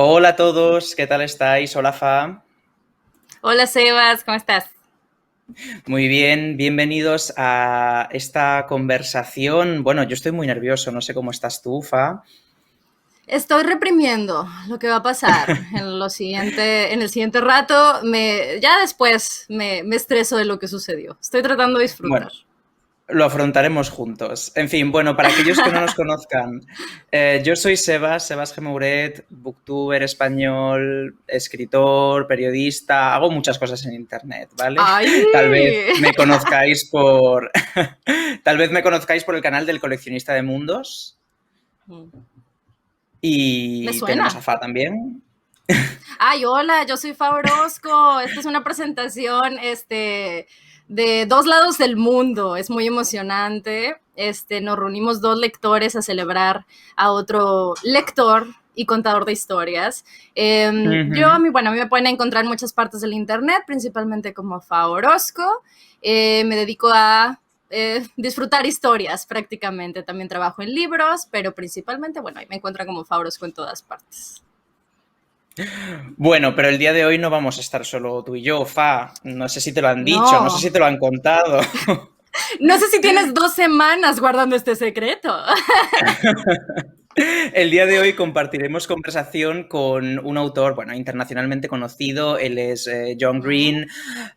Hola a todos, ¿qué tal estáis? Hola Fa. Hola Sebas, ¿cómo estás? Muy bien, bienvenidos a esta conversación. Bueno, yo estoy muy nervioso, no sé cómo estás tú, Fa. Estoy reprimiendo lo que va a pasar en el siguiente rato. Ya después me estreso de lo que sucedió. Estoy tratando de disfrutar. Bueno, lo afrontaremos juntos. En fin, bueno, para aquellos que no nos conozcan, yo soy Sebas Gemouret, booktuber español, escritor, periodista, hago muchas cosas en internet, ¿vale? Tal vez ¡Ay! me conozcáis por... Tal vez me conozcáis por el canal del coleccionista de mundos. Me Y tenemos a suena. Fa también. Ay, hola, yo soy Fa Orozco. Esta es una presentación, de dos lados del mundo. Es muy emocionante. Nos reunimos dos lectores a celebrar a otro lector y contador de historias. Ujú. A mí me pueden encontrar en muchas partes del internet, principalmente como Fa Orozco. Me dedico a disfrutar historias prácticamente. También trabajo en libros, pero principalmente, bueno, ahí me encuentran como Fa Orozco en todas partes. Bueno, pero el día de hoy no vamos a estar solo tú y yo, Fa. No sé si te lo han dicho, no sé No, si te lo han contado. no sé si tienes 2 semanas guardando este secreto. El día de hoy compartiremos conversación con un autor, bueno, internacionalmente conocido. Él es John Green.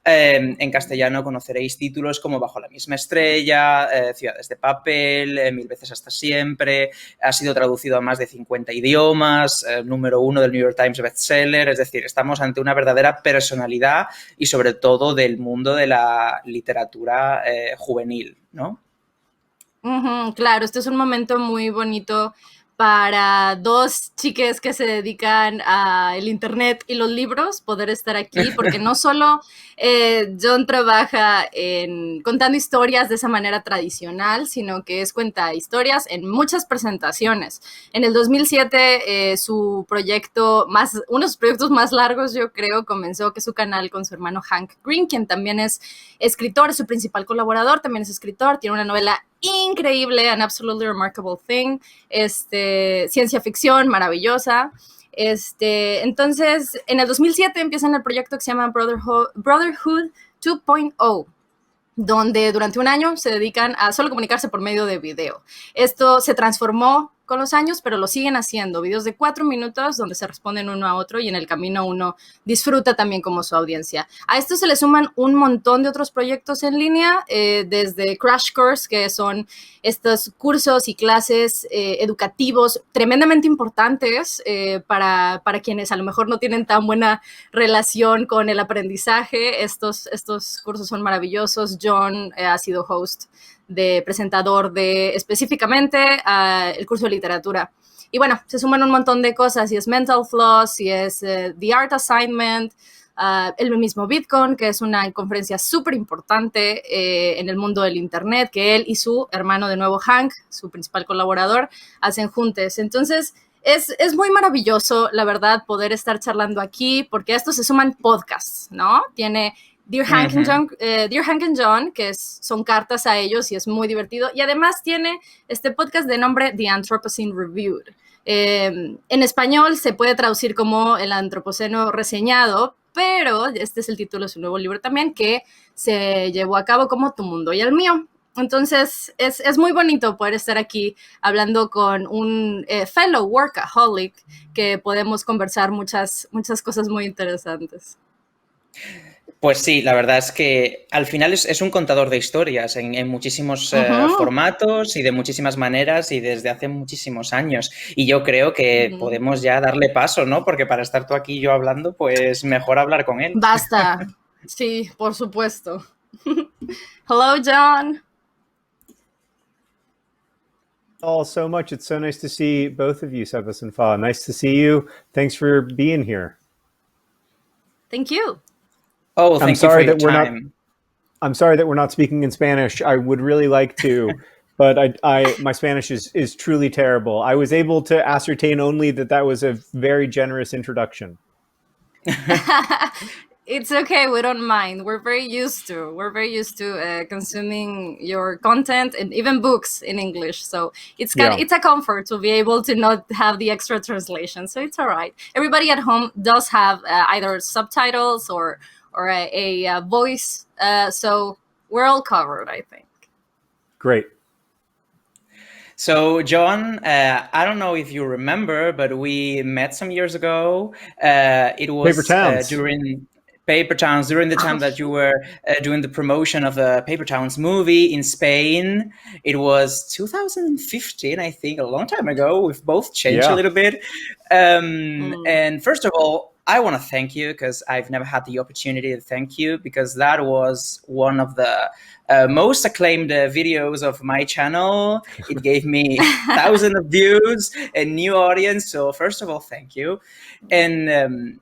En castellano conoceréis títulos como Bajo la misma estrella, Ciudades de papel, Mil veces hasta siempre. Ha sido traducido a más de 50 idiomas, número 1 del New York Times bestseller. Es decir, estamos ante una verdadera personalidad y sobre todo del mundo de la literatura juvenil, ¿no? Claro, este es un momento muy bonito para dos chiques que se dedican al internet y los libros, poder estar aquí, porque no solo John trabaja contando historias de esa manera tradicional, sino que es cuenta historias en muchas presentaciones. En el 2007, uno de sus proyectos más largos, yo creo, comenzó, que es su canal con su hermano Hank Green, quien también es escritor, es su principal colaborador, también es escritor, tiene una novela increíble, An Absolutely Remarkable Thing, ciencia ficción maravillosa. Entonces, en el 2007 empiezan el proyecto que se llama Brotherhood 2.0, donde durante un año se dedican a solo comunicarse por medio de video. Esto se transformó con los años, pero lo siguen haciendo. Videos de 4 minutos donde se responden uno a otro y en el camino uno disfruta también como su audiencia. A esto se le suman un montón de otros proyectos en línea, desde Crash Course, que son estos cursos y clases educativos tremendamente importantes para quienes a lo mejor no tienen tan buena relación con el aprendizaje. Estos cursos son maravillosos. John ha sido host presentador de específicamente el curso de literatura. Y bueno, se suman un montón de cosas, si es Mental Floss, si es The Art Assignment, el mismo Bitcoin, que es una conferencia súper importante en el mundo del internet, que él y su hermano de nuevo Hank, su principal colaborador, hacen juntos. Entonces, es muy maravilloso, la verdad, poder estar charlando aquí, porque a esto se suman podcasts, ¿no? Tiene Ujú. Dear Hank and John, que son cartas a ellos y es muy divertido. Y además tiene este podcast de nombre The Anthropocene Reviewed. En español se puede traducir como El Antropoceno Reseñado, pero este es el título de su nuevo libro también, que se llevó a cabo como Tu Mundo y el Mío. Entonces, es muy bonito poder estar aquí hablando con un fellow workaholic, que podemos conversar muchas cosas muy interesantes. Pues sí, la verdad es que al final es un contador de historias en muchísimos Ujú, formatos y de muchísimas maneras y desde hace muchísimos años. Y yo creo que ujú. podemos ya darle paso, ¿no? Porque para estar tú aquí y yo hablando, pues mejor hablar con él. Basta. Sí, por supuesto. Hello, John. All so much. It's so nice to see both of you, Sebas and Fa. Nice to see you. Thanks for being here. Thank you. Oh, I'm thank you for sorry your that we're not. time. I'm sorry that we're not speaking in Spanish. I would really like to, but my Spanish is truly terrible. I was able to ascertain only that that was a very generous introduction. It's okay. We don't mind. We're very used to consuming your content and even books in English. So it's a comfort to be able to not have the extra translation. So it's all right. Everybody at home does have either subtitles or a voice. So we're all covered, I think. Great. So, John, I don't know if you remember, but we met some years ago. It was Paper Towns. During Paper Towns, during the time that you were doing the promotion of the Paper Towns movie in Spain. It was 2015, I think, a long time ago. We've both changed a little bit. And first of all, I want to thank you because I've never had the opportunity to thank you, because that was one of the most acclaimed videos of my channel. It gave me thousands of views and new audience. So first of all, thank you. And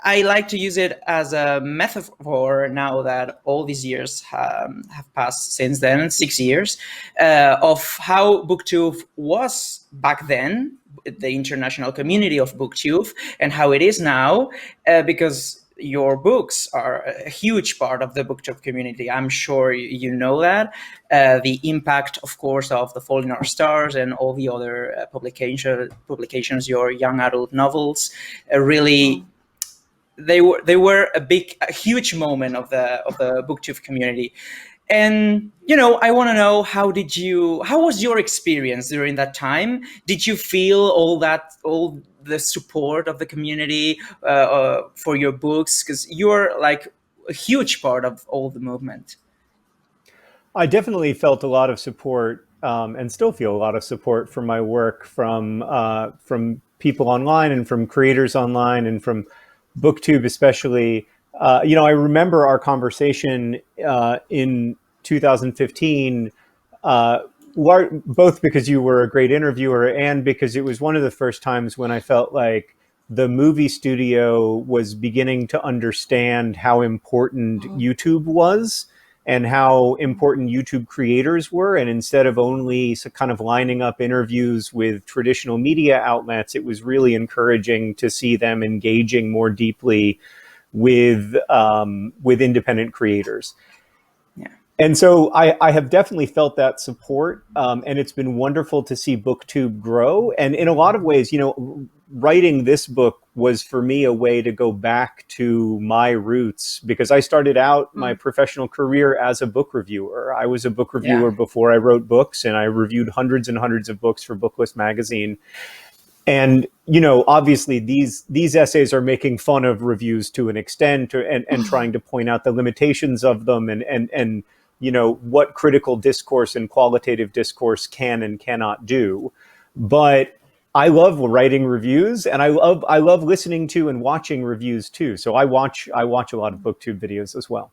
I like to use it as a metaphor now that all these years have passed since then, 6 years, of how BookTube was back then, the international community of BookTube, and how it is now, because your books are a huge part of the BookTube community. I'm sure you know that. The impact, of course, of The Fault in Our Stars and all the other publications, your young adult novels, really... They were a huge moment of the BookTube community. And I want to know, how was your experience during that time? Did you feel all the support of the community for your books? Because you're like a huge part of all the movement. I definitely felt a lot of support, and still feel a lot of support for my work from people online and from creators online and from BookTube especially. I remember our conversation in 2015, both because you were a great interviewer and because it was one of the first times when I felt like the movie studio was beginning to understand how important YouTube was and how important YouTube creators were. And instead of only kind of lining up interviews with traditional media outlets, it was really encouraging to see them engaging more deeply with independent creators. Yeah. And so I have definitely felt that support, and it's been wonderful to see BookTube grow. And in a lot of ways, writing this book was for me a way to go back to my roots, because I started out my professional career as a book reviewer. I was a book reviewer before I wrote books, and I reviewed hundreds and hundreds of books for Booklist magazine. And, obviously these essays are making fun of reviews to an extent, and trying to point out the limitations of them and what critical discourse and qualitative discourse can and cannot do. But I love writing reviews, and I love listening to and watching reviews too. So I watch a lot of BookTube videos as well.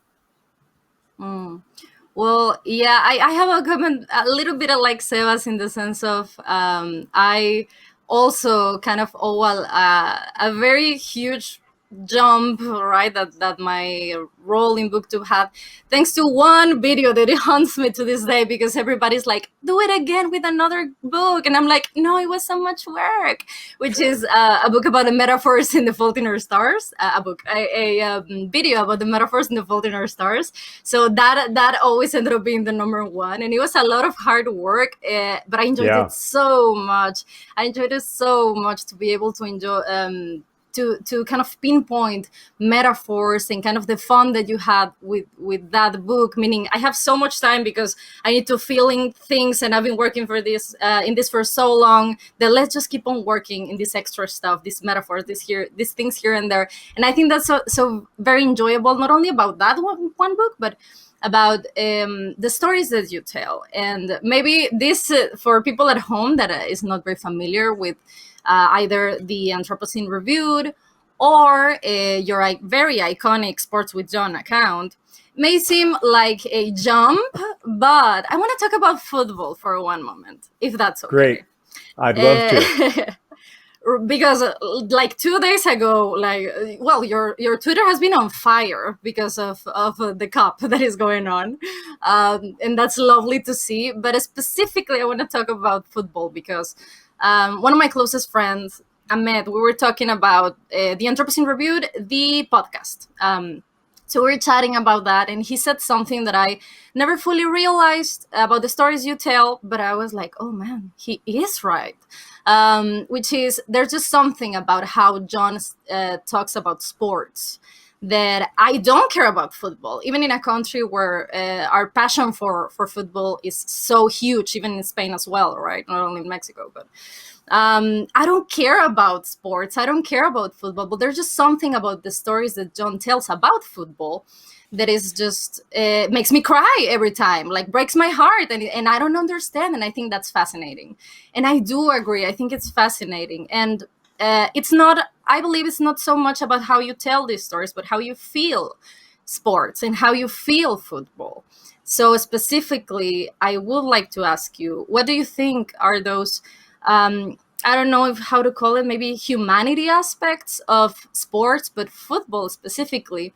Well, yeah, I have a comment a little bit like Sebas, in the sense of I also kind of owe a very huge jump, right, that my role in BookTube had, thanks to one video that it haunts me to this day, because everybody's like, do it again with another book, and I'm like, no, it was so much work, which is a book about the metaphors in The Fault in Our Stars, a video about the metaphors in The Fault in Our Stars. So that always ended up being the number one, and it was a lot of hard work, but I enjoyed it so much. I enjoyed it so much to be able to enjoy to kind of pinpoint metaphors and kind of the fun that you had with that book. Meaning, I have so much time because I need to fill in things, and I've been working for this in this for so long that let's just keep on working in this extra stuff, these metaphors, these things here and there. And I think that's so very enjoyable, not only about that one book, but about the stories that you tell. And maybe this, for people at home that is not very familiar with either the Anthropocene Reviewed or your very iconic Sports with John account, may seem like a jump, but I want to talk about football for one moment, if that's okay. Great. I'd love to. Because like 2 days ago, your Twitter has been on fire because of the cup that is going on, and that's lovely to see. But specifically, I want to talk about football because one of my closest friends Ahmed, we were talking about the Anthropocene Reviewed, the podcast. So we were chatting about that, and he said something that I never fully realized about the stories you tell, but I was like, oh man, he is right. Which is, there's just something about how John talks about sports that I don't care about football, even in a country where our passion for football is so huge, even in Spain as well, right? Not only in Mexico, but I don't care about sports. I don't care about football, but there's just something about the stories that John tells about football that is just makes me cry every time, like breaks my heart, and I don't understand, and I think that's fascinating. And I do agree. I think it's fascinating, and it's not. I believe it's not so much about how you tell these stories, but how you feel sports and how you feel football. So specifically, I would like to ask you, what do you think are those? I don't know how to call it, maybe humanity aspects of sports, but football specifically,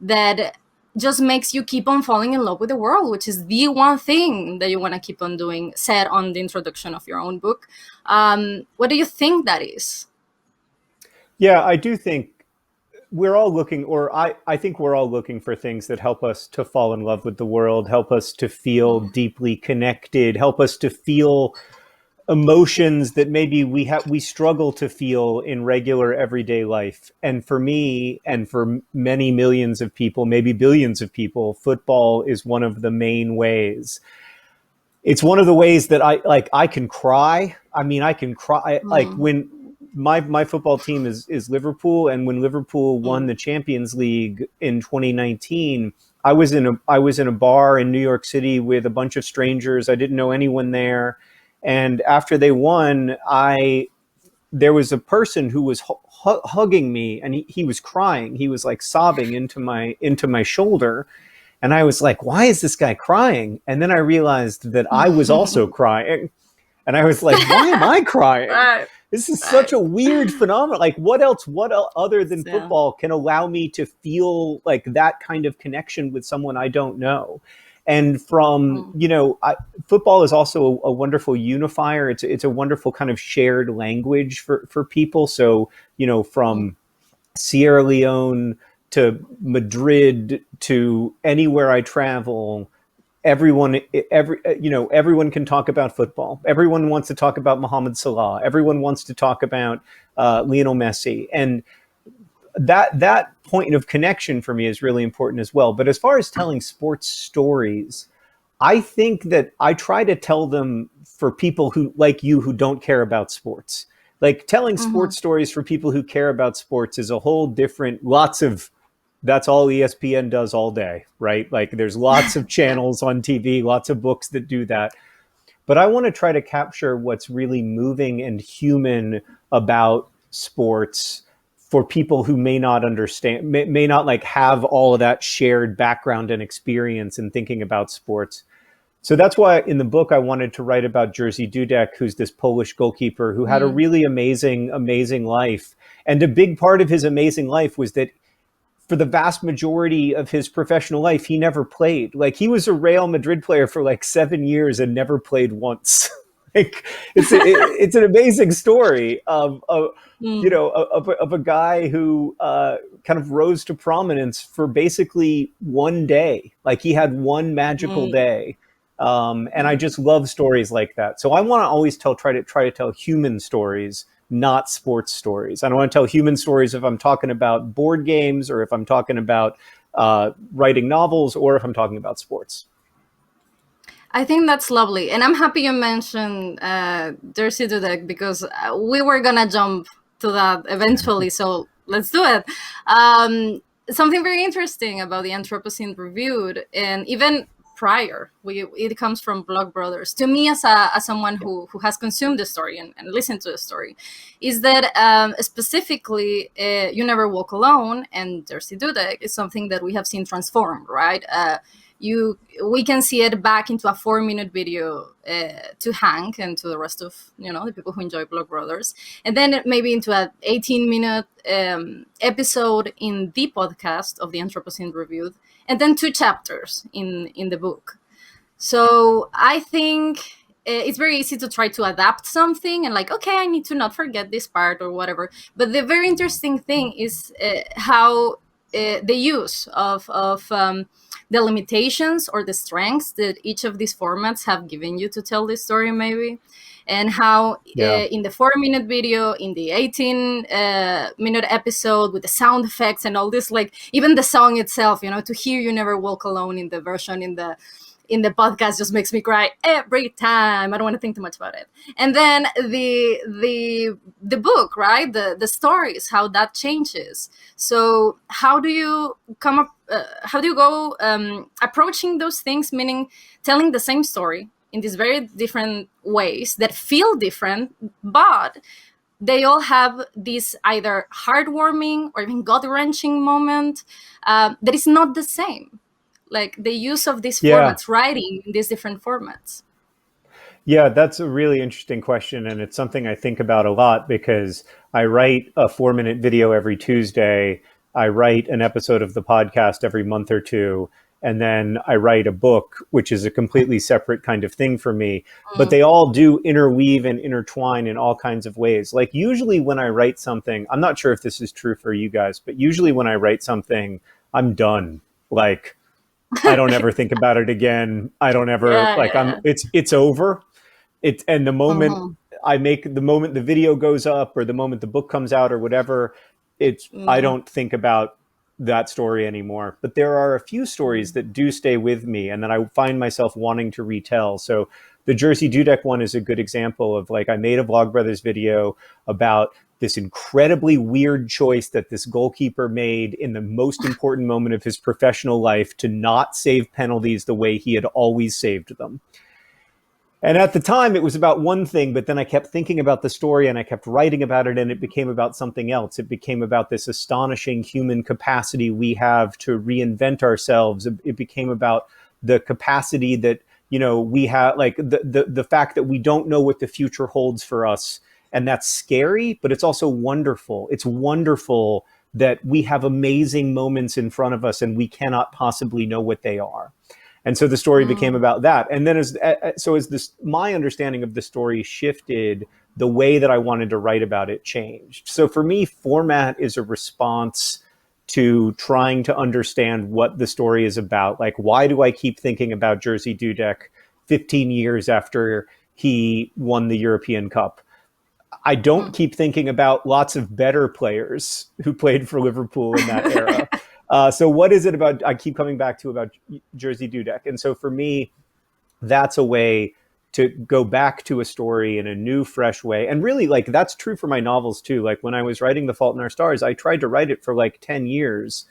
that just makes you keep on falling in love with the world, which is the one thing that you want to keep on doing, said on the introduction of your own book. What do you think that is? Yeah, I do think we're all looking, or I think we're all looking for things that help us to fall in love with the world, help us to feel deeply connected, help us to feel emotions that maybe we struggle to feel in regular everyday life. And for me, and for many millions of people, maybe billions of people, football is one of the main ways. It's one of the ways that I can cry. I mean, I can cry like when my football team is Liverpool, and when Liverpool won the Champions League in 2019, I was in a bar in New York City with a bunch of strangers. I didn't know anyone there. And after they won, there was a person who was hugging me, and he was crying. He was like sobbing into my shoulder. And I was like, why is this guy crying? And then I realized that I was also crying. And I was like, why am I crying? This is such a weird phenomenon. Like, what else other than football can allow me to feel like that kind of connection with someone I don't know? And from, football is also a wonderful unifier. It's a wonderful kind of shared language for people. So, from Sierra Leone to Madrid to anywhere I travel, everyone can talk about football. Everyone wants to talk about Mohamed Salah. Everyone wants to talk about Lionel Messi. And that point of connection for me is really important as well. But as far as telling sports stories, I think that I try to tell them for people who, like you, who don't care about sports. Like, telling sports stories for people who care about sports is a whole different, that's all ESPN does all day, right? Like, there's lots of channels on TV, lots of books that do that. But I want to try to capture what's really moving and human about sports for people who may not understand, may not like have all of that shared background and experience in thinking about sports. So that's why in the book I wanted to write about Jerzy Dudek, who's this Polish goalkeeper who had a really amazing life. And a big part of his amazing life was that for the vast majority of his professional life, he never played. Like, he was a Real Madrid player for like 7 years and never played once. Like, it's an amazing story of a guy who kind of rose to prominence for basically one day. Like, he had one magical day. And I just love stories like that. So I want to always try to tell human stories, not sports stories. I don't want to tell human stories if I'm talking about board games, or if I'm talking about writing novels, or if I'm talking about sports. I think that's lovely. And I'm happy you mentioned Jerzy Dudek, because we were going to jump to that eventually. So let's do it. Something very interesting about the Anthropocene Reviewed, and even prior, it comes from Blog Brothers. To me, as someone who has consumed the story and listened to the story, is that specifically, You Never Walk Alone and Jerzy Dudek is something that we have seen transformed, right? We can see it back into a 4-minute video to Hank and to the rest of the people who enjoy Blog Brothers, and then maybe into an 18-minute episode in the podcast of the Anthropocene Reviewed, and then 2 chapters in the book. So I think it's very easy to try to adapt something and like, okay, I need to not forget this part or whatever. But the very interesting thing is how the use of the limitations or the strengths that each of these formats have given you to tell this story, maybe. And how in the 4-minute video, in the 18-minute episode with the sound effects and all this, like even the song itself, you know, To Hear You Never Walk Alone in the version in the podcast just makes me cry every time. I don't want to think too much about it. And then the book, right? The stories, how that changes. So how do you come up? How do you go approaching those things? Meaning telling the same story in these very different ways that feel different, but they all have this either heartwarming or even gut-wrenching moment that is not the same. Like the use of these formats, writing in these different formats. Yeah, that's a really interesting question. And it's something I think about a lot because I write a 4-minute video every Tuesday. I write an episode of the podcast every month or two. And then I write a book, which is a completely separate kind of thing for me. But they all do interweave and intertwine in all kinds of ways. Like usually when I write something, I'm not sure if this is true for you guys, but usually when I write something, I'm done. Like, I don't ever think about it again. I don't ever it's over. And the moment the moment the video goes up or the moment the book comes out or whatever, I don't think about that story anymore. But there are a few stories that do stay with me and that I find myself wanting to retell. So the Jerzy Dudek one is a good example of like, I made a Vlogbrothers video about this incredibly weird choice that this goalkeeper made in the most important moment of his professional life to not save penalties the way he had always saved them. And at the time, it was about one thing, but then I kept thinking about the story and I kept writing about it and it became about something else. It became about this astonishing human capacity we have to reinvent ourselves. It became about the capacity that, you know, we have, like the fact that we don't know what the future holds for us. And that's scary, but it's also wonderful. It's wonderful that we have amazing moments in front of us and we cannot possibly know what they are. And so the story became about that. And then as my understanding of the story shifted, the way that I wanted to write about it changed. So for me, format is a response to trying to understand what the story is about. Like, why do I keep thinking about Jerzy Dudek 15 years after he won the European Cup? I don't keep thinking about lots of better players who played for Liverpool in that era. So what is it about, I keep coming back to about Jerzy Dudek. And so for me, that's a way to go back to a story in a new, fresh way. And really, like, that's true for my novels too. Like when I was writing The Fault in Our Stars, I tried to write it for like 10 years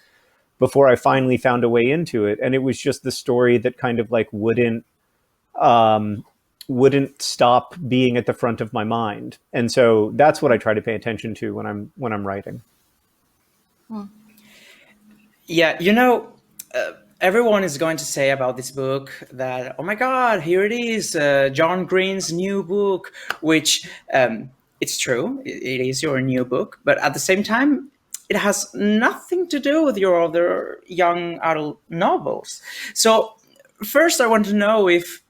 before I finally found a way into it. And it was just the story that kind of like wouldn't stop being at the front of my mind. And so that's what I try to pay attention to when I'm writing. Yeah, you know, everyone is going to say about this book that, oh my God, here it is, John Green's new book, which it's true, it is your new book, but at the same time, it has nothing to do with your other young adult novels. So first, I want to know if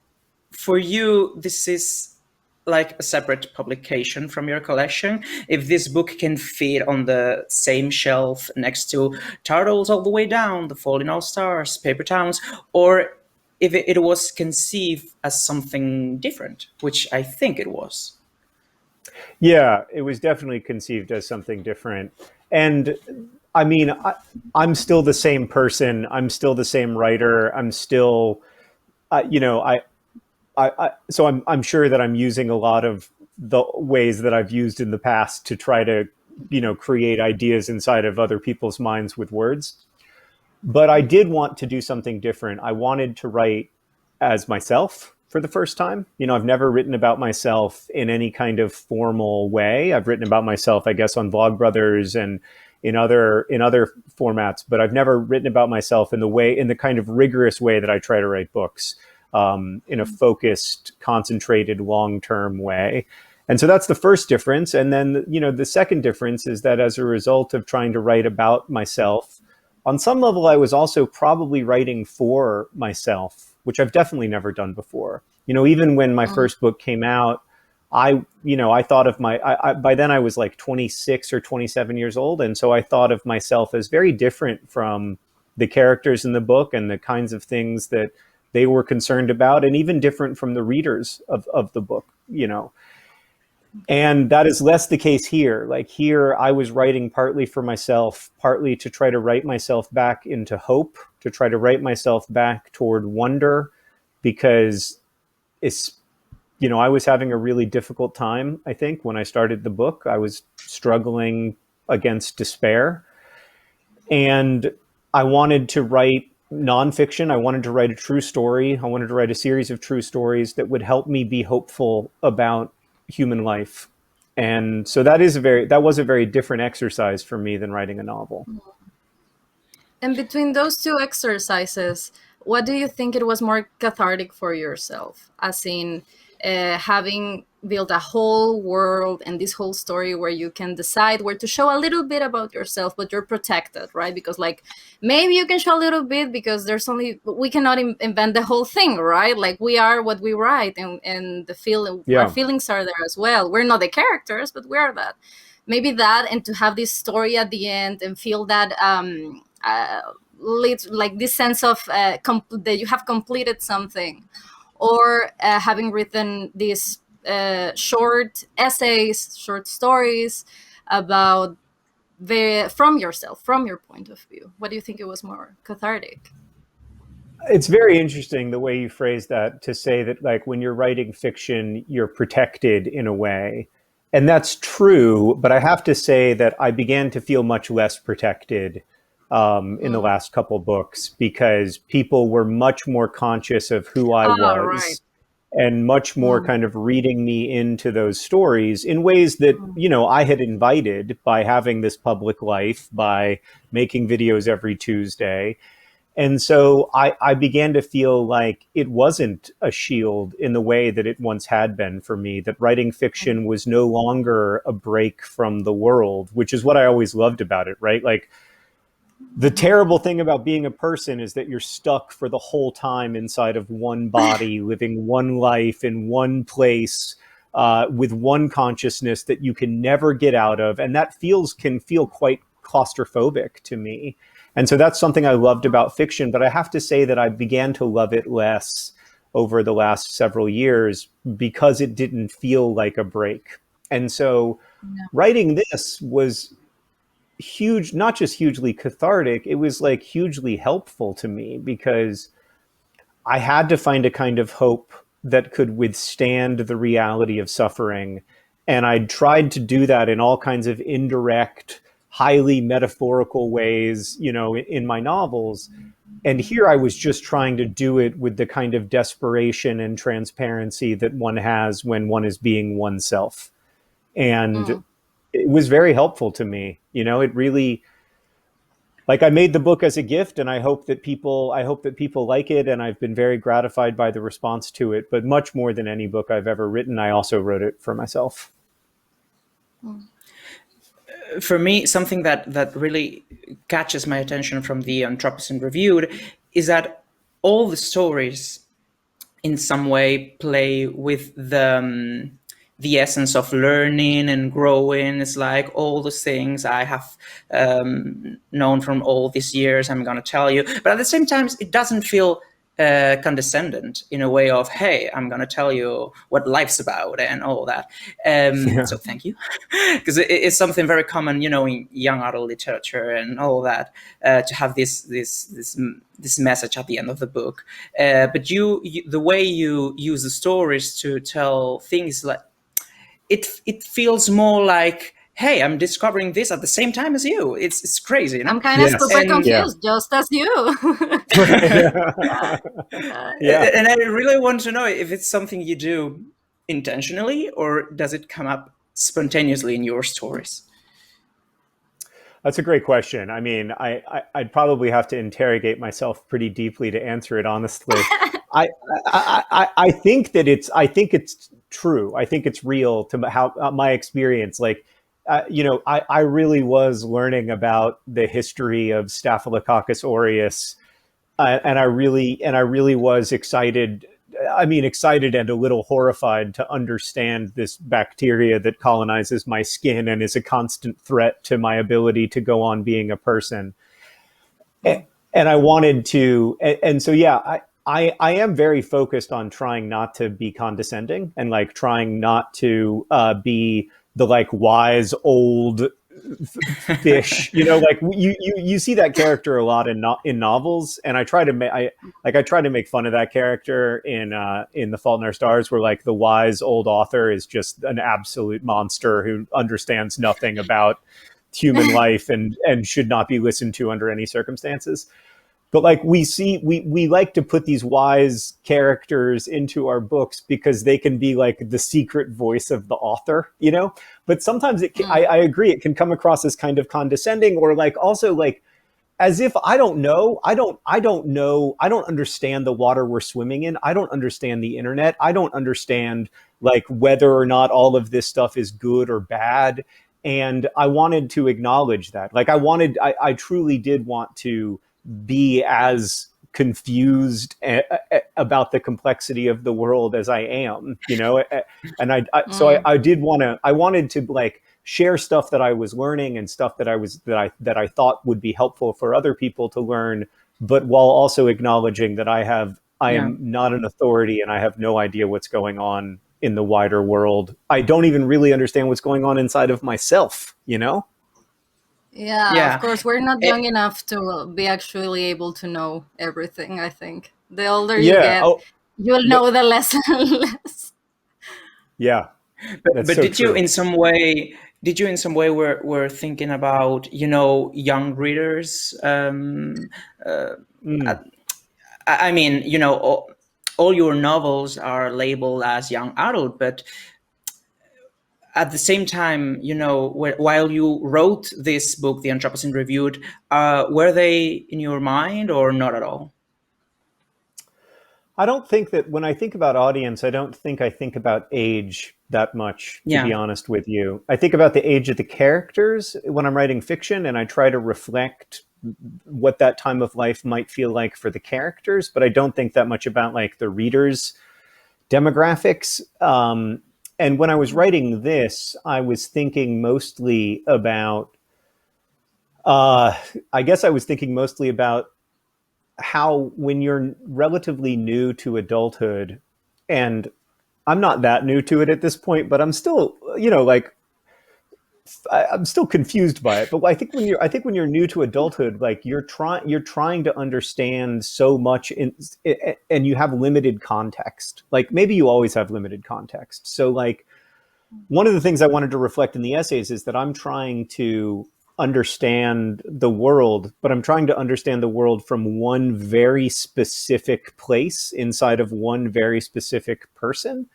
for you, this is like a separate publication from your collection, if this book can fit on the same shelf next to Turtles All the Way Down, The Fault in Our Stars, Paper Towns, or if it was conceived as something different, which I think it was. Yeah, it was definitely conceived as something different. And I mean, I'm still the same person. I'm still the same writer. I'm still, so I'm sure that I'm using a lot of the ways that I've used in the past to try to, create ideas inside of other people's minds with words. But I did want to do something different. I wanted to write as myself for the first time. I've never written about myself in any kind of formal way. I've written about myself, I guess, on Vlogbrothers and in other formats, but I've never written about myself in the kind of rigorous way that I try to write books. In a focused, concentrated, long-term way. And so that's the first difference. And then, the second difference is that as a result of trying to write about myself, on some level, I was also probably writing for myself, which I've definitely never done before. You know, even when my first book came out, I thought of by then I was like 26 or 27 years old. And so I thought of myself as very different from the characters in the book and the kinds of things that they were concerned about, and even different from the readers of the book, you know. And that is less the case here. Like here, I was writing partly for myself, partly to try to write myself back into hope, to try to write myself back toward wonder, because I was having a really difficult time, I think, when I started the book. I was struggling against despair. And I wanted to write nonfiction. I wanted to write a true story. I wanted to write a series of true stories that would help me be hopeful about human life. And so that was a very different exercise for me than writing a novel. And between those two exercises, what do you think it was more cathartic for yourself? As in having built a whole world and this whole story where you can decide where to show a little bit about yourself, but you're protected, right? Because like maybe you can show a little bit because we cannot invent the whole thing, right? Like we are what we write, and our feelings are there as well. We're not the characters, but we are that. Maybe that, and to have this story at the end and feel that like this sense of that you have completed something, or having written these short essays, short stories about from yourself, from your point of view. What do you think it was more cathartic? It's very interesting the way you phrase that, to say that like when you're writing fiction, you're protected in a way. And that's true, but I have to say that I began to feel much less protected in the last couple books, because people were much more conscious of who I was, right, and much more kind of reading me into those stories in ways that, I had invited by having this public life, by making videos every Tuesday. And so I began to feel like it wasn't a shield in the way that it once had been for me, that writing fiction was no longer a break from the world, which is what I always loved about it, right? Like, the terrible thing about being a person is that you're stuck for the whole time inside of one body, living one life in one place, with one consciousness that you can never get out of. And that can feel quite claustrophobic to me. And so that's something I loved about fiction. But I have to say that I began to love it less over the last several years because it didn't feel like a break. And so writing this was huge, not just hugely cathartic, it was like hugely helpful to me, because I had to find a kind of hope that could withstand the reality of suffering. And I tried to do that in all kinds of indirect, highly metaphorical ways, in my novels. And here I was just trying to do it with the kind of desperation and transparency that one has when one is being oneself. And it was very helpful to me. It really, like, I made the book as a gift, and I hope that people like it. And I've been very gratified by the response to it. But much more than any book I've ever written, I also wrote it for myself. For me, something that really catches my attention from the Anthropocene Reviewed is that all the stories in some way play with the essence of learning and growing. It's like all the things I have known from all these years, I'm going to tell you. But at the same time, it doesn't feel condescendent in a way of, hey, I'm going to tell you what life's about and all that. So thank you. Because it's something very common, in young adult literature and all that, to have this message at the end of the book. But the way you use the stories to tell things, like, it feels more like, hey, I'm discovering this at the same time as you. It's crazy. I'm kind of super confused, just as you. And I really want to know if it's something you do intentionally, or does it come up spontaneously in your stories? That's a great question. I mean, I'd probably have to interrogate myself pretty deeply to answer it honestly. I think it's true. I think it's real to how my experience. Like, I really was learning about the history of Staphylococcus aureus, and I really was excited I mean, excited and a little horrified to understand this bacteria that colonizes my skin and is a constant threat to my ability to go on being a person. And I wanted to, and so, yeah, I am very focused on trying not to be condescending and like trying not to be the like wise old fish, you know, like you see that character a lot in novels, and I try to make fun of that character in The Fault in Our Stars, where like the wise old author is just an absolute monster who understands nothing about human life and should not be listened to under any circumstances. But like we like to put these wise characters into our books because they can be like the secret voice of the author, you know. But sometimes I agree, it can come across as kind of condescending, or like also like as if I don't know, I don't understand the water we're swimming in. I don't understand the internet. I don't understand like whether or not all of this stuff is good or bad. And I wanted to acknowledge that. Like I truly did want to be as confused about the complexity of the world as I am, you know. And so I wanted to like share stuff that I was learning and stuff that I thought would be helpful for other people to learn, but while also acknowledging that I am not an authority and I have no idea what's going on in the wider world. I don't even really understand what's going on inside of myself, you know? Yeah, of course, we're not young enough to be actually able to know everything, I think. The older you get, you'll know the less and less. Yeah. But so did you in some way were thinking about, you know, young readers? I mean, you know, all your novels are labeled as young adult, but at the same time, you know, while you wrote this book, The Anthropocene Reviewed, were they in your mind or not at all? I don't think that when I think about audience, I think about age that much, to be honest with you. I think about the age of the characters when I'm writing fiction, and I try to reflect what that time of life might feel like for the characters, but I don't think that much about like the readers' demographics. And when I was writing this, I was thinking mostly about, I guess I was thinking mostly about how when you're relatively new to adulthood, and I'm not that new to it at this point, but I'm still, you know, like, I'm still confused by it. But I think when you're new to adulthood, like you're trying to understand so much and you have limited context. Like maybe you always have limited context. So like one of the things I wanted to reflect in the essays is that I'm trying to understand the world, but I'm trying to understand the world from one very specific place inside of one very specific person.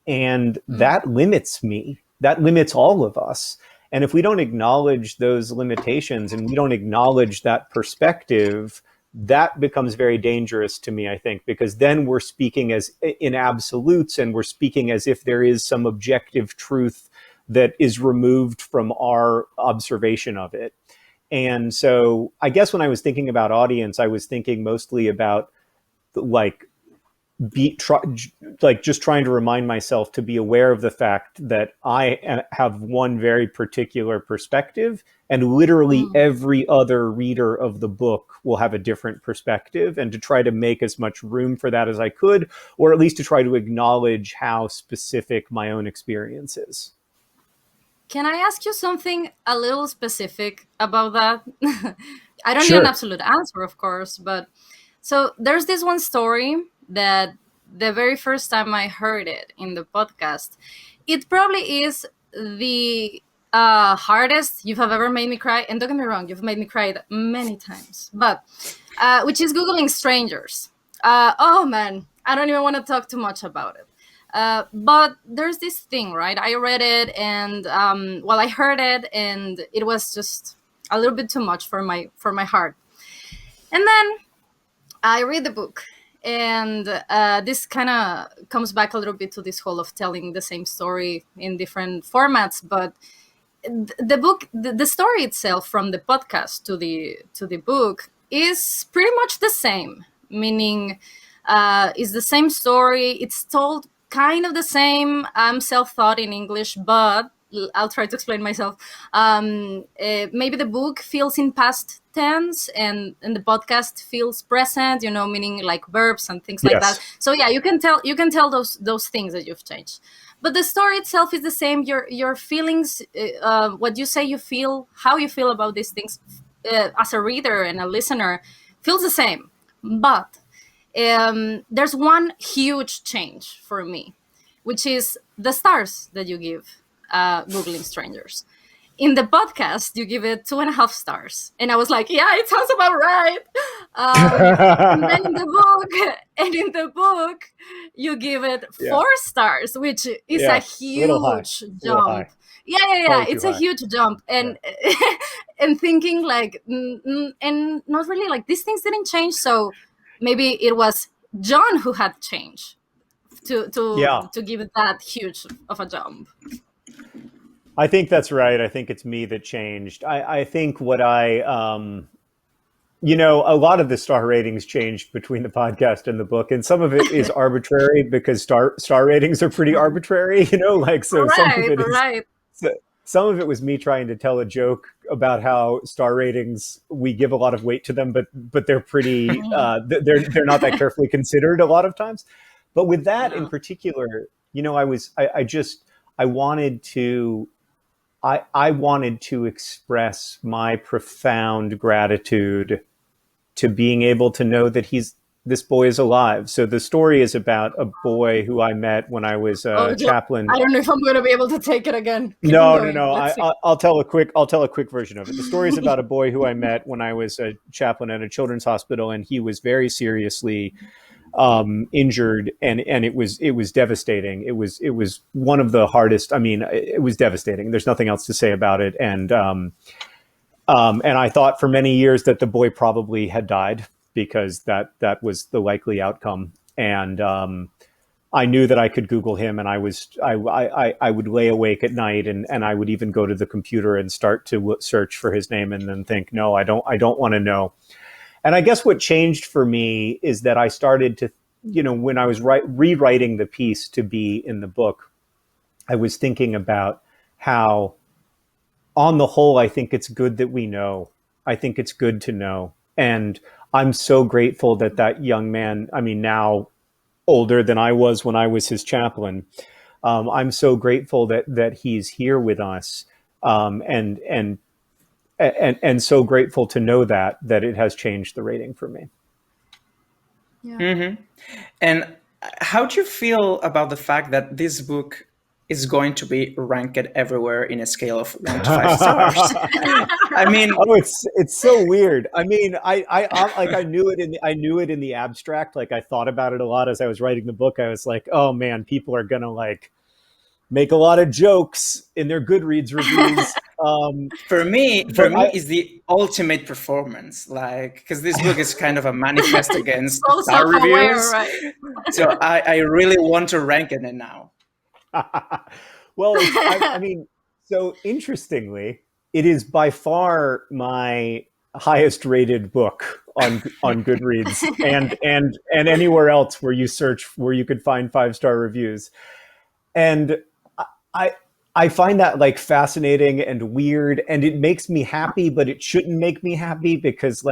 And that limits me. That limits all of us. And if we don't acknowledge those limitations and we don't acknowledge that perspective, that becomes very dangerous to me, I think, because then we're speaking as in absolutes and we're speaking as if there is some objective truth that is removed from our observation of it. And so I guess when I was thinking about audience, I was thinking mostly about like just trying to remind myself to be aware of the fact that I have one very particular perspective, and literally every other reader of the book will have a different perspective, and to try to make as much room for that as I could, or at least to try to acknowledge how specific my own experience is. Can I ask you something a little specific about that? I don't need an absolute answer, of course, but so there's this one story that the very first time I heard it in the podcast, it probably is the hardest you have ever made me cry. And don't get me wrong, you've made me cry many times, but which is Googling strangers. Oh man, I don't even want to talk too much about it. But there's this thing, right? I read it and I heard it and it was just a little bit too much for my heart. And then I read the book, and this kind of comes back a little bit to this whole of telling the same story in different formats. But the book, the story itself, from the podcast to the book, is pretty much the same. Meaning, It's the same story. It's told kind of the same self-thought in English, but I'll try to explain myself. Maybe the book feels in past tense and the podcast feels present, meaning like verbs and things like that. So yeah, you can tell those things that you've changed. But the story itself is the same. Your feelings, what you say you feel, how you feel about these things as a reader and a listener feels the same. But there's one huge change for me, which is the stars that you give Googling Strangers. In the podcast, you give it 2.5 stars. And I was like, yeah, it sounds about right. And then in the book, you give it 4 stars, which is a huge jump. Yeah. It's a huge jump. And and thinking like, and not really like these things didn't change. So maybe it was John who had changed to give it that huge of a jump. I think that's right. I think it's me that changed. I think what a lot of the star ratings changed between the podcast and the book, and some of it is arbitrary because star ratings are pretty arbitrary, so some of it was me trying to tell a joke about how star ratings, we give a lot of weight to them, but they're pretty, they're not that carefully considered a lot of times. But with that in particular, I wanted to express my profound gratitude to being able to know that this boy is alive. So the story is about a boy who I met when I was a chaplain. I don't know if I'm going to be able to take it again. No. I'll tell a quick version of it. The story is about a boy who I met when I was a chaplain at a children's hospital, and he was very seriously injured, and it was devastating. It was one of the hardest. I mean, it was devastating. There's nothing else to say about it. And I thought for many years that the boy probably had died, because that was the likely outcome. And I knew that I could Google him, and I would lay awake at night, and I would even go to the computer and start to search for his name, and then think, no, I don't want to know. And I guess what changed for me is that I started to, when I was rewriting the piece to be in the book, I was thinking about how, on the whole, I think it's good that we know. I think it's good to know. And I'm so grateful that young man, I mean, now older than I was when I was his chaplain, I'm so grateful that he's here with us, and so grateful to know that it has changed the rating for me. Yeah. Mm-hmm. And how do you feel about the fact that this book is going to be ranked everywhere in a scale of 1 to 5 stars? I mean, it's so weird. I mean, I knew it in the abstract. Like, I thought about it a lot as I was writing the book. I was like, oh man, people are gonna make a lot of jokes in their Goodreads reviews. For me, is the ultimate performance, because this book is kind of a manifest against star reviews. Right? So I really want to rank it now. Well, I mean, so interestingly, it is by far my highest rated book on Goodreads and anywhere else where you search, where you could find 5-star reviews. And I find that fascinating and weird, and it makes me happy, but it shouldn't make me happy, because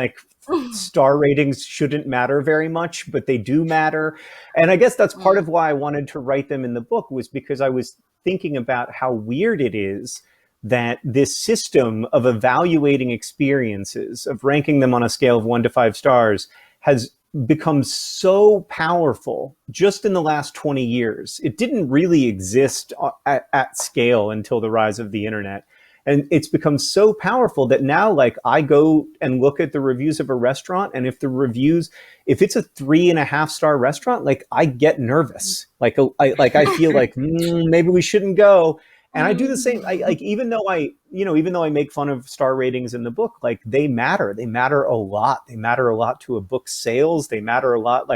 star ratings shouldn't matter very much, but they do matter. And I guess that's part of why I wanted to write them in the book, was because I was thinking about how weird it is that this system of evaluating experiences, of ranking them on a scale of 1 to 5 stars, has become so powerful just in the last 20 years. It didn't really exist at scale until the rise of the internet. And it's become so powerful that now, I go and look at the reviews of a restaurant, and if it's a 3.5-star restaurant, I get nervous. I feel like maybe we shouldn't go. And I do the same. Even though I make fun of star ratings in the book, they matter. They matter a lot. They matter a lot to a book's sales. They matter a lot.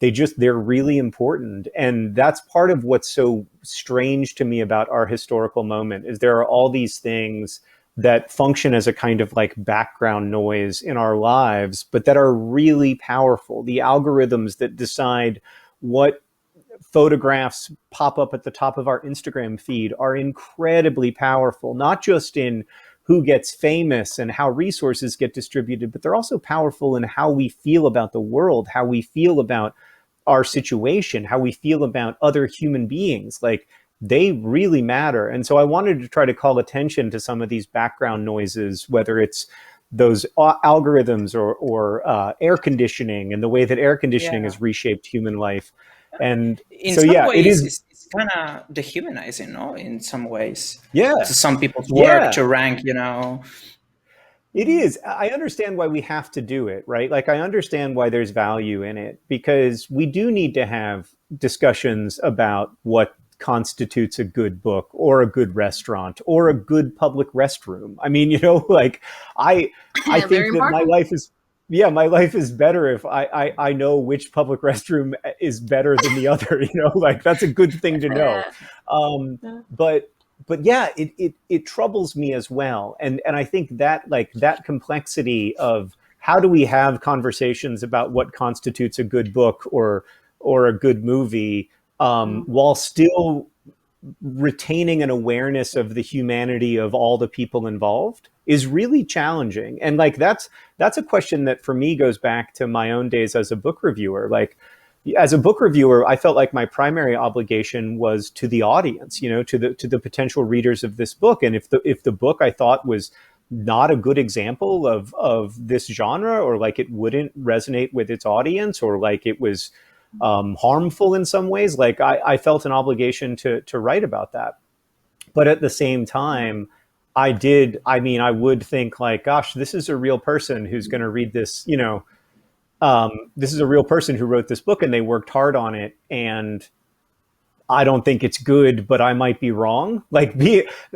They're really important. And that's part of what's so strange to me about our historical moment, is there are all these things that function as a kind of like background noise in our lives, but that are really powerful. The algorithms that decide what photographs pop up at the top of our Instagram feed are incredibly powerful, not just in who gets famous and how resources get distributed, but they're also powerful in how we feel about the world, how we feel about our situation, how we feel about other human beings. Like, they really matter. And so I wanted to try to call attention to some of these background noises, whether it's those algorithms or air conditioning and the way that air conditioning has reshaped human life. And in so, some yeah, ways, it's kind of dehumanizing, no? In some ways. Yeah. To some people's work to rank, you know. It is. I understand why we have to do it, right? Like, I understand why there's value in it, because we do need to have discussions about what constitutes a good book or a good restaurant or a good public restroom. I mean, you know, like, I think that my life is better if I know which public restroom is better than the other, you know, like, that's a good thing to know. But yeah, it troubles me as well. And I think that, like, that complexity of how do we have conversations about what constitutes a good book or a good movie, while still retaining an awareness of the humanity of all the people involved, is really challenging. And like, that's a question that for me goes back to my own days as a book reviewer. Like, as a book reviewer, I felt like my primary obligation was to the audience, you know, to the potential readers of this book. And if the book I thought was not a good example of this genre, or like it wouldn't resonate with its audience, or like it was harmful in some ways, like I felt an obligation to write about that. But at the same time, I would think like, gosh, this is a real person who's going to read this, you know, this is a real person who wrote this book and they worked hard on it. And I don't think it's good, but I might be wrong. Like,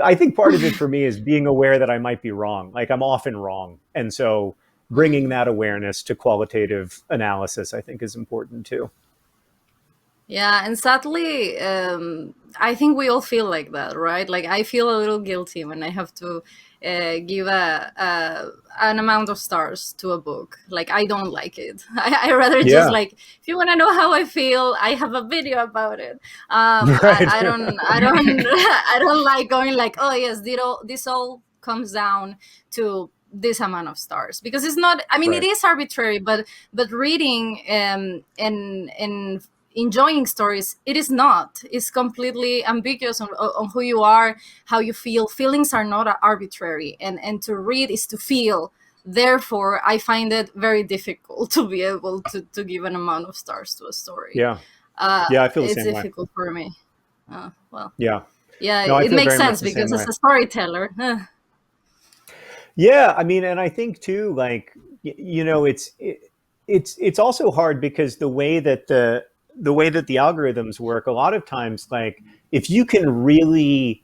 I think part of it for me is being aware that I might be wrong. Like, I'm often wrong. And so bringing that awareness to qualitative analysis, I think, is important too. Yeah, and sadly, I think we all feel like that, right? Like, I feel a little guilty when I have to give an amount of stars to a book. Like, I don't like it. I rather just, like, if you want to know how I feel, I have a video about it. I don't like going like, oh yes, this all comes down to this amount of stars, because it's not. I mean, It is arbitrary, but reading and enjoying stories, it is not. It's completely ambiguous on who you are, how you feel. Feelings are not arbitrary, and to read is to feel. Therefore, I find it very difficult to be able to give an amount of stars to a story. Yeah, I feel the same way. It's difficult for me. Yeah, no, it makes sense because as a storyteller. Yeah, I mean, and I think too, like, you know, it's also hard because the way that the algorithms work, a lot of times, like, if you can really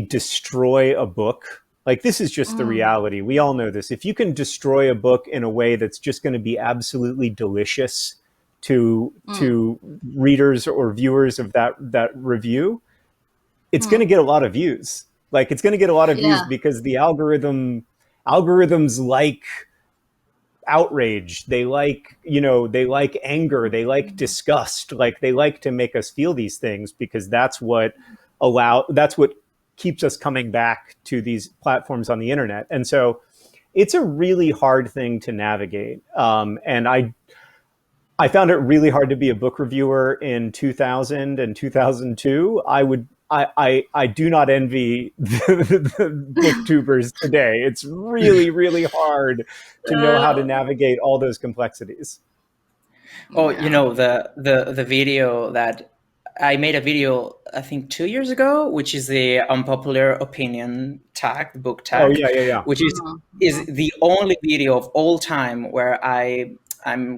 destroy a book, like, this is just the reality. We all know this. If you can destroy a book in a way that's just going to be absolutely delicious to readers or viewers of that review, it's going to get a lot of views. Like, it's going to get a lot of views because the algorithms like outrage, they like, you know, they like anger, they like disgust, like, they like to make us feel these things, because that's what keeps us coming back to these platforms on the internet. And so it's a really hard thing to navigate. And I found it really hard to be a book reviewer in 2000 and 2002. I do not envy the booktubers today. It's really, really hard to know how to navigate all those complexities. Oh, you know, the video that I made a video, I think 2 years ago, which is the unpopular opinion tag, the book tag. Oh, yeah. Which is the only video of all time where I'm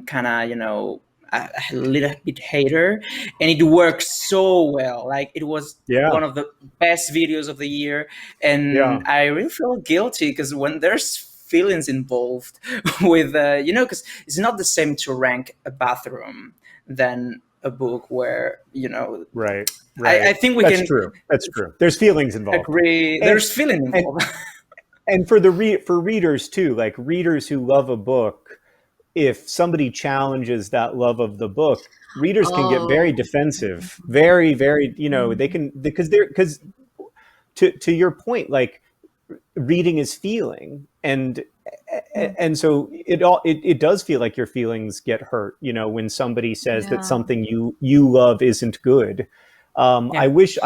kind of, you know, a little bit hater, and it worked so well. Like, it was one of the best videos of the year, and I really feel guilty because when there's feelings involved with you know, because it's not the same to rank a bathroom than a book where, you know, right. I think that's true. There's feelings involved. Agree. There's feeling involved. and for readers too, like readers who love a book, if somebody challenges that love of the book, readers can get very Oh. defensive, very, they can, because to your point, like reading is feeling, and so it does feel like your feelings get hurt, when somebody says that Yeah. something you love isn't good. I wish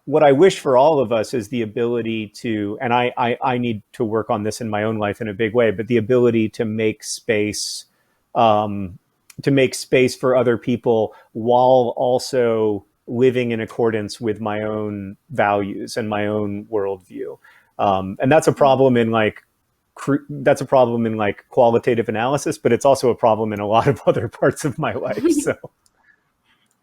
what I wish for all of us is the ability to, and I need to work on this in my own life in a big way, but the ability to make space, for other people while also living in accordance with my own values and my own worldview. And that's a problem in qualitative analysis, but it's also a problem in a lot of other parts of my life. So.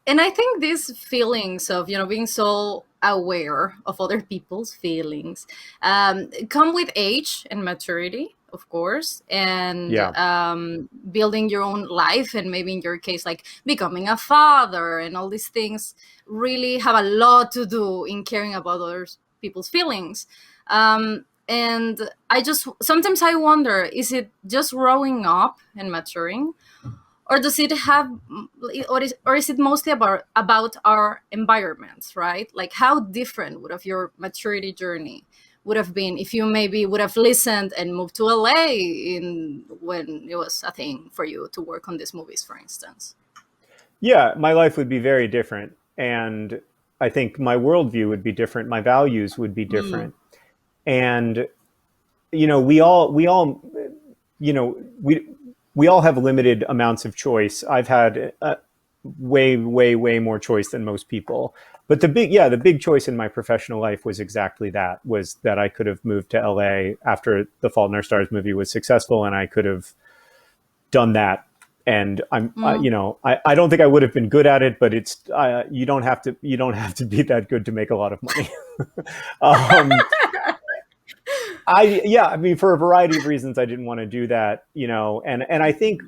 And I think these feelings of, being so aware of other people's feelings come with age and maturity, of course, and building your own life, and maybe in your case, like becoming a father, and all these things really have a lot to do in caring about other people's feelings. And sometimes I wonder, is it just growing up and maturing? Or does it have, or is it mostly about our environments, right? Like how different would have your maturity journey would have been if you maybe would have listened and moved to LA when it was a thing for you to work on these movies, for instance? Yeah, my life would be very different, and I think my worldview would be different. My values would be different, and we all have limited amounts of choice. I've had way more choice than most people. But the big choice in my professional life was exactly that, was that I could have moved to LA after The Fault in Our Stars movie was successful, and I could have done that. And I don't think I would have been good at it, but it's you don't have to be that good to make a lot of money. I mean, for a variety of reasons, I didn't want to do that, and I think,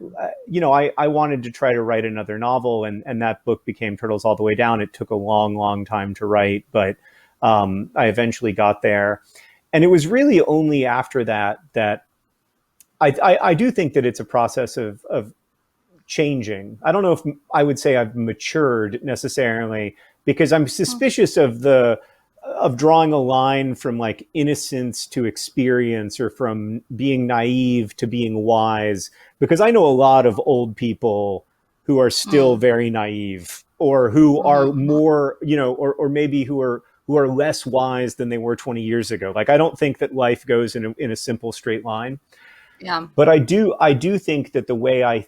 I wanted to try to write another novel, and that book became Turtles All the Way Down. It took a long time to write, but I eventually got there. And it was really only after that I do think that it's a process of changing. I don't know if I would say I've matured necessarily, because I'm suspicious of drawing a line from like innocence to experience, or from being naive to being wise, because I know a lot of old people who are still very naive, or who are more, or maybe who are less wise than they were 20 years ago. Like, I don't think that life goes in a simple straight line. Yeah. But I do think that the way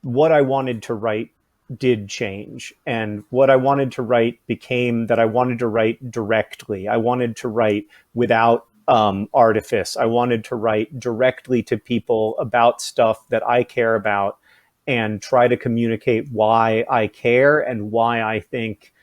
what I wanted to write did change, and what I wanted to write became that I wanted to write directly. I wanted to write without artifice. I wanted to write directly to people about stuff that I care about, and try to communicate why I care and why I think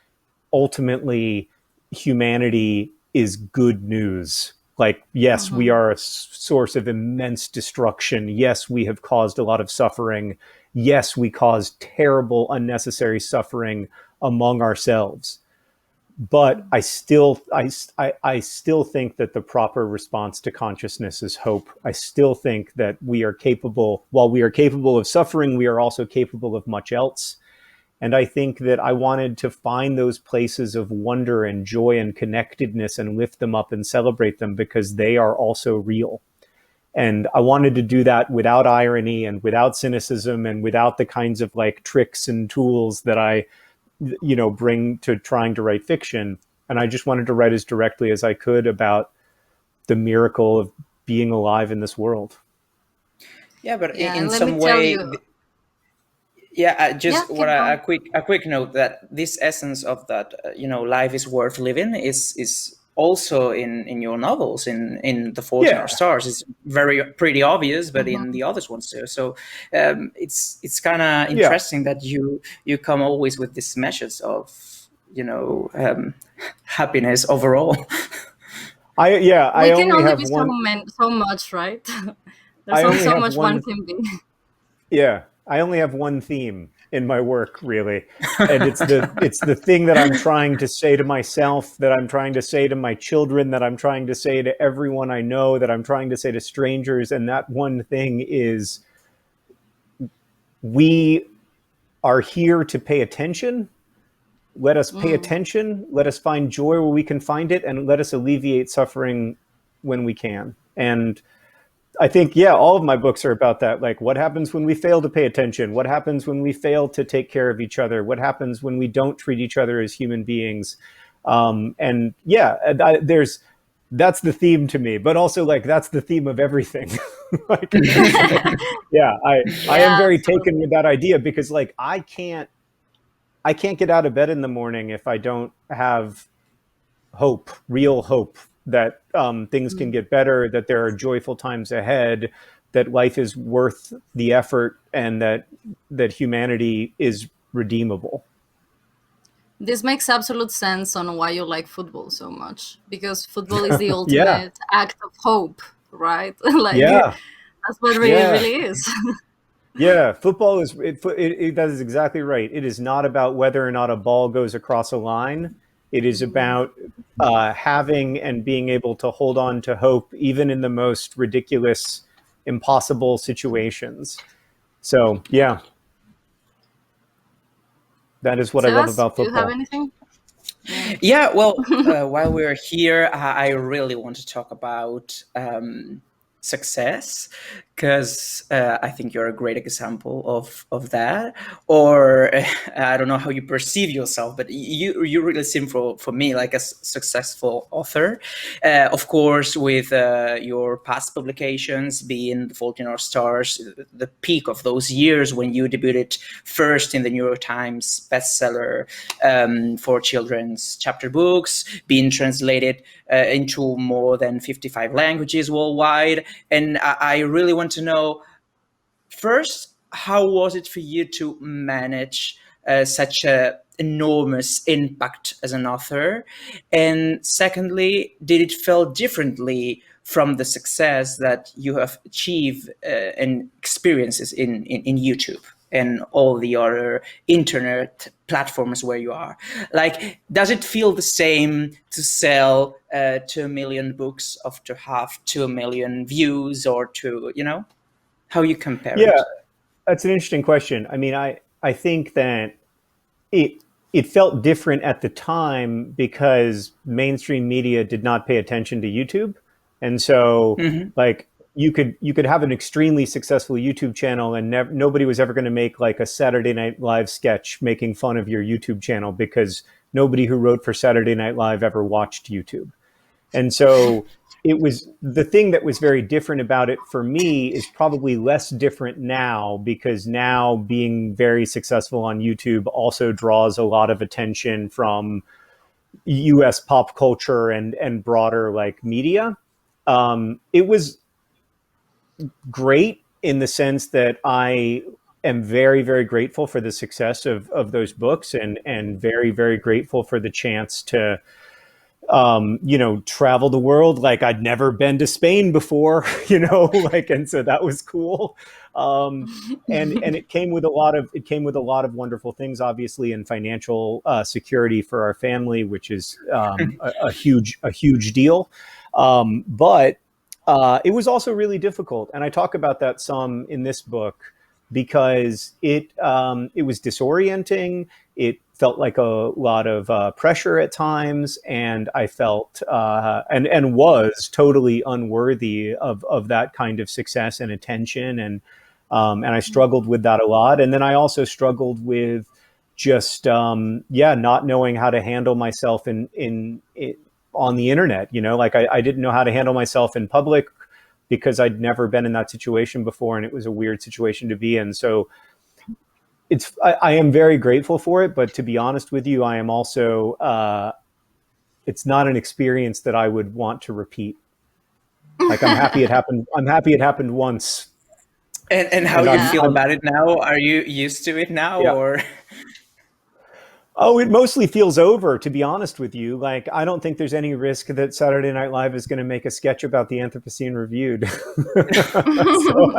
ultimately humanity is good news. Like, yes, we are a source of immense destruction. Yes, we have caused a lot of suffering. Yes, we cause terrible, unnecessary suffering among ourselves. But I still think that the proper response to consciousness is hope. I still think that while we are capable of suffering, we are also capable of much else. And I think that I wanted to find those places of wonder and joy and connectedness and lift them up and celebrate them, because they are also real. And I wanted to do that without irony and without cynicism and without the kinds of like tricks and tools that I, bring to trying to write fiction. And I just wanted to write as directly as I could about the miracle of being alive in this world. Yeah, but Yeah, in let some me tell way, you. just keep what a going. quick note, that this essence of that, life is worth living is also in your novels, in The Fault in Our Stars. It's pretty obvious, but in the others ones too. So it's kind of interesting that you come always with this message of happiness overall. I We can only only have be one. so much, right? I There's only only so have much one one. can be. Yeah, I only have one theme, in my work, really. And it's the thing that I'm trying to say to myself, that I'm trying to say to my children, that I'm trying to say to everyone I know, that I'm trying to say to strangers. And that one thing is, we are here to pay attention. Let us pay attention. Let us find joy where we can find it, and let us alleviate suffering when we can. And I think, yeah, all of my books are about that. Like, what happens when we fail to pay attention? What happens when we fail to take care of each other? What happens when we don't treat each other as human beings? And yeah, that's the theme to me, but also like, that's the theme of everything. Like, yeah, I am very taken with that idea, because like, I can't get out of bed in the morning if I don't have hope, real hope, that things can get better, that there are joyful times ahead, that life is worth the effort, and that humanity is redeemable. This makes absolute sense on why you like football so much, because football is the ultimate act of hope, right? Like, that's what really is. Yeah, football is, that is exactly right. It is not about whether or not a ball goes across a line. It is about having and being able to hold on to hope, even in the most ridiculous, impossible situations. So, yeah. That is what I love about football. Do you have anything? Yeah, well, while we're here, I really want to talk about success, because I think you're a great example of that. Or I don't know how you perceive yourself, but you really seem for me like a successful author. Of course, with your past publications being The Fault in Our Stars, the peak of those years when you debuted first in the New York Times bestseller for children's chapter books, being translated into more than 55 languages worldwide. And I really want to know, first, how was it for you to manage such an enormous impact as an author? And secondly, did it feel differently from the success that you have achieved and experiences in YouTube and all the other internet platforms where you are? Like, does it feel the same to sell 2 million books, or to have 2 million views, or to, how you compare it? Yeah, that's an interesting question. I mean, I think that it felt different at the time because mainstream media did not pay attention to YouTube. And so like, you could have an extremely successful YouTube channel, and nobody was ever going to make like a Saturday Night Live sketch making fun of your YouTube channel, because nobody who wrote for Saturday Night Live ever watched YouTube. And so it was, the thing that was very different about it for me is probably less different now, because now being very successful on YouTube also draws a lot of attention from US pop culture and broader like media. It was great in the sense that I am very, very grateful for the success of those books, and very, very grateful for the chance to, travel the world. Like, I'd never been to Spain before, and so that was cool. And it came with a lot of wonderful things, obviously, and financial security for our family, which is a huge deal. But it was also really difficult. And I talk about that some in this book, because it was disorienting. It felt like a lot of pressure at times, and I felt and was totally unworthy of that kind of success and attention, and I struggled with that a lot. And then I also struggled with just not knowing how to handle myself in on the internet. Like, I didn't know how to handle myself in public, because I'd never been in that situation before, and it was a weird situation to be in. So I am very grateful for it, but to be honest with you, I am also, it's not an experience that I would want to repeat. Like, I'm happy it happened. I'm happy it happened once. And how you feel about it now? Are you used to it now, or? Oh, it mostly feels over, to be honest with you. Like, I don't think there's any risk that Saturday Night Live is going to make a sketch about the Anthropocene Reviewed. So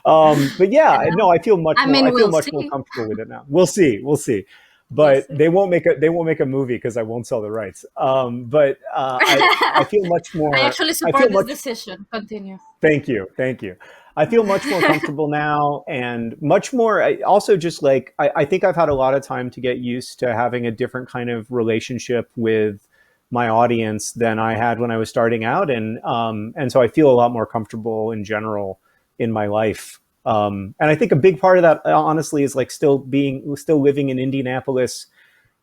But yeah, no, I feel much I more. mean, I feel we'll much more see. comfortable with it now. We'll see. We'll see. We'll But see. they won't make a movie because I won't sell the rights. But I feel much I more. actually I feel support this much. decision. Continue. Thank you. Thank you. I feel much more comfortable now and much more. I also just like, I think I've had a lot of time to get used to having a different kind of relationship with my audience than I had when I was starting out. And so I feel a lot more comfortable in general in my life. And I think a big part of that, honestly, is like still living in Indianapolis,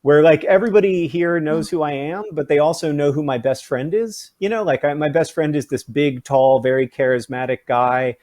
where like everybody here knows who I am, but they also know who my best friend is. You know, like my best friend is this big, tall, very charismatic guy.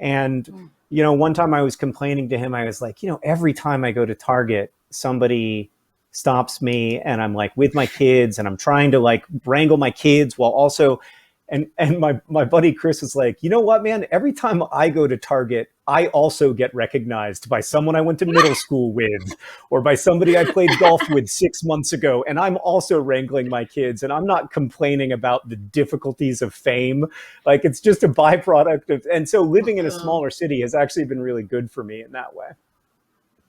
And, you know, one time I was complaining to him, I was like, you know, every time I go to Target, somebody stops me and I'm like with my kids and I'm trying to like wrangle my kids while also, and my buddy Chris was like, you know what, man, every time I go to Target, I also get recognized by someone I went to middle school with or by somebody I played golf with 6 months ago. And I'm also wrangling my kids and I'm not complaining about the difficulties of fame. Like it's just a byproduct of, and so living in a smaller city has actually been really good for me in that way.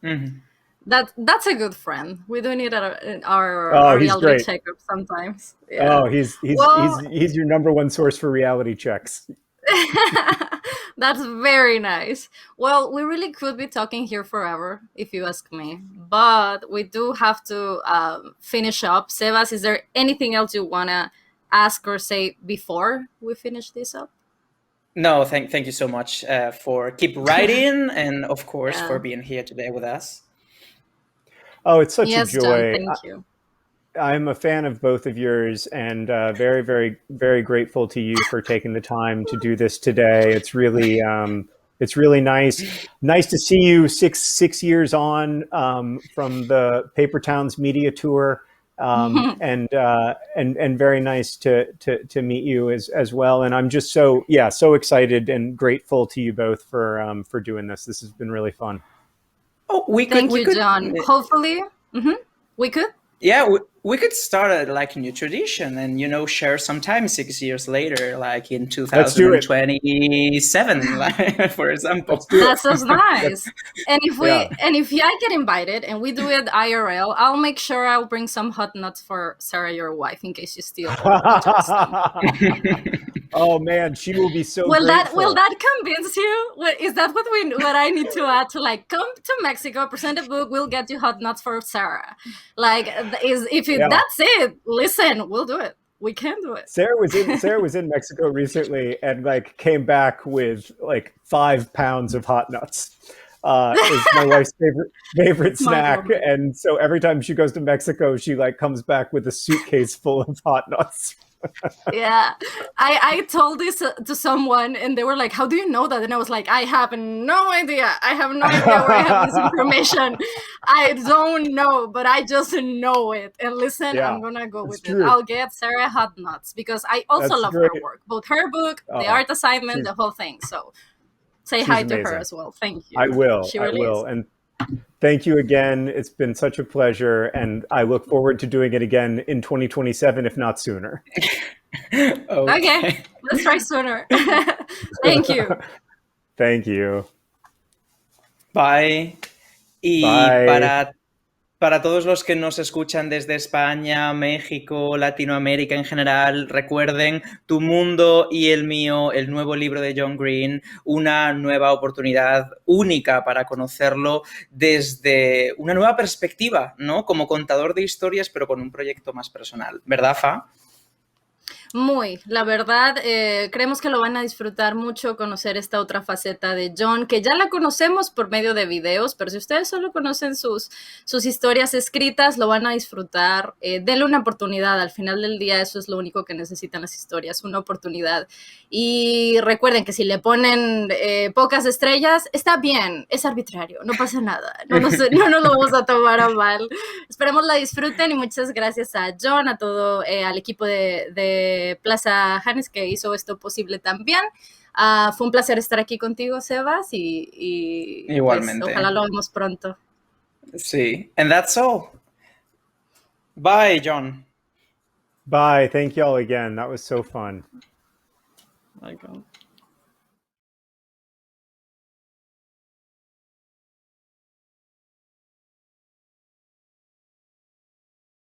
Mm-hmm. That's a good friend. We do need our Oh, he's reality great. checkup sometimes. Yeah. Oh, he's Well, your number one source for reality checks. that's very nice. Well, we really could be talking here forever, if you ask me. But we do have to finish up. Sebas, is there anything else you wanna ask or say before we finish this up? No, thank you so much for keep writing and of course Yeah. for being here today with us. Oh, it's such a Yes, John. joy. Thank you. I'm a fan of both of yours and very, very, very grateful to you for taking the time to do this today. It's really nice. Nice to see you six years on from the Paper Towns media tour. And very nice to meet you as well. And I'm just so excited and grateful to you both for doing this. This has been really fun. Oh, Thank you, John. Hopefully, we could. Yeah, we could start like a new tradition and, you know, share sometime 6 years later, like in 2027, like, for example. That sounds nice. And if I get invited and we do it IRL, I'll make sure I'll bring some hot nuts for Sarah, your wife, in case you steal Oh man, she will be so will grateful. that convince you? Is that what I need to add to, like, come to Mexico, present a book, we'll get you hot nuts for Sarah? Like, that's it. Listen, we'll do it. We can do it. Sarah was in Mexico recently and like came back with like 5 pounds of hot nuts. Is my wife's favorite snack, and so every time she goes to Mexico, she like comes back with a suitcase full of hot nuts. Yeah, I told this to someone and they were like, how do you know that? And I was like, I have no idea. I have no idea where I have this information. I don't know, but I just know it. And listen, I'm gonna go with it. I'll get Sarah hot nuts because I also love her work, both her book, the art assignment, the whole thing. So say hi to her as well. Thank you. I will. She really is. And thank you again. It's been such a pleasure, and I look forward to doing it again in 2027, if not sooner. Okay, let's try sooner. Thank you. Thank you. Bye. Bye. Para todos los que nos escuchan desde España, México, Latinoamérica en general, recuerden Tu Mundo y el Mío, el nuevo libro de John Green, una nueva oportunidad única para conocerlo desde una nueva perspectiva, ¿no? Como contador de historias, pero con un proyecto más personal. ¿Verdad, Fa? Muy, la verdad, creemos que lo van a disfrutar mucho conocer esta otra faceta de John, que ya la conocemos por medio de videos, pero si ustedes solo conocen sus historias escritas, lo van a disfrutar. Denle una oportunidad, al final del día eso es lo único que necesitan las historias, una oportunidad. Y recuerden que si le ponen pocas estrellas, está bien, es arbitrario, no pasa nada, no nos lo vamos a tomar a mal. Esperemos la disfruten y muchas gracias a John, a todo al equipo de Plaza Hannes que hizo esto posible también. Fue un placer estar aquí contigo, Sebas, y igualmente. Pues, ojalá lo vemos pronto. Sí, and that's all. Bye, John. Bye. Thank y'all again. That was so fun. My God.